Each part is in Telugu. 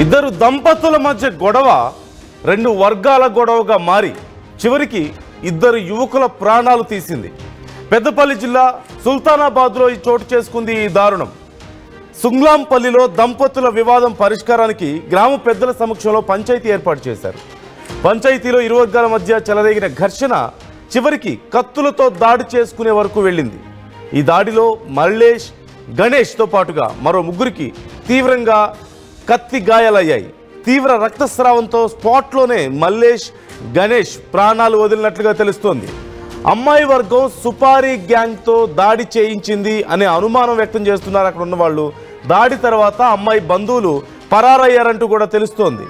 ఇద్దరు దంపతుల మధ్య గొడవ రెండు వర్గాల గొడవగా మారి చివరికి ఇద్దరు యువకుల ప్రాణాలు తీసింది. పెద్దపల్లి జిల్లా సుల్తానాబాద్లో ఈ చోటు చేసుకుంది ఈ దారుణం. సుంగ్లాంపల్లిలో దంపతుల వివాదం పరిష్కారానికి గ్రామ పెద్దల సమక్షంలో పంచాయతీ ఏర్పాటు చేశారు. పంచాయతీలో ఇరు వర్గాల మధ్య చెలరేగిన ఘర్షణ చివరికి కత్తులతో దాడి చేసుకునే వరకు వెళ్ళింది. ఈ దాడిలో మల్లేష్, గణేష్తో పాటుగా మరో ముగ్గురికి తీవ్రంగా కత్తి గాయాలయ్యాయి. తీవ్ర రక్తస్రావంతో స్పాట్లోనే మల్లేష్, గణేష్ ప్రాణాలు వదిలినట్లుగా తెలుస్తోంది. అమ్మాయి వర్గం సుపారీ గ్యాంగ్తో దాడి చేయించింది అనే అనుమానం వ్యక్తం చేస్తున్నారు అక్కడ ఉన్న వాళ్ళు. దాడి తర్వాత అమ్మాయి బంధువులు పరారయ్యారంటూ కూడా తెలుస్తోంది.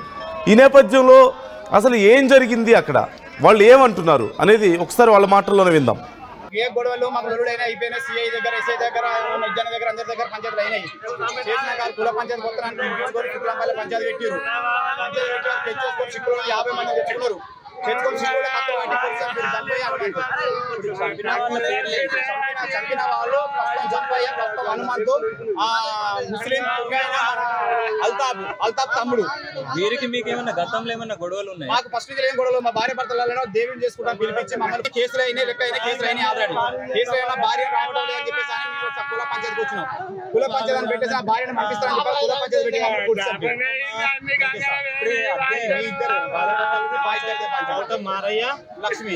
ఈ నేపథ్యంలో అసలు ఏం జరిగింది, అక్కడ వాళ్ళు ఏమంటున్నారు అనేది ఒకసారి వాళ్ళ మాటల్లోనే విందాం. ఏ గొడవలు మాకు గొడవలైనా అయిపోయినా సిఐ దగ్గర, ఎస్ఐ దగ్గర, మధ్యాహ్నం దగ్గర, అందరి దగ్గర పంచాయతీలు అయినాయి. చేసిన కాదు కుల పంచాయతీ మొత్తాన్ని కులంపల్లి పంచాయతీ పెట్టారు. పంచాయతీ పెట్టి తెచ్చేసుకొని చిక్కులు 50 మంది తెచ్చుకున్నారు. తెచ్చుకొని చంపిన వాళ్ళు చంపయ్య హనుమంతు, ముస్లిం అల్తాఫ్ తమ్ముడు. వీరికి మీకు ఏమన్నా గతంలో ఏమన్నా గొడవలు ఉన్నాయి? మాకు ఫస్ట్ ఏం గొడవలు, మా భార్య భర్తలలో దేవుని చేసుకుంటాం పిలిపించి మమ్మల్ని కేసులు అయినాయి, లెక్క అయినా కేసులు అయినాయి. ఆల్రెడీ కేసులు అయినా భార్య రావడం లేదని చెప్పేసి కుల పంచాయతీ వచ్చినాం. కుల పంచాయతీ పెట్టేసి ఆ భార్యను పంపిస్తారని చెప్పి కుల పంచాయతీ పెట్టి మారయ్య, లక్ష్మి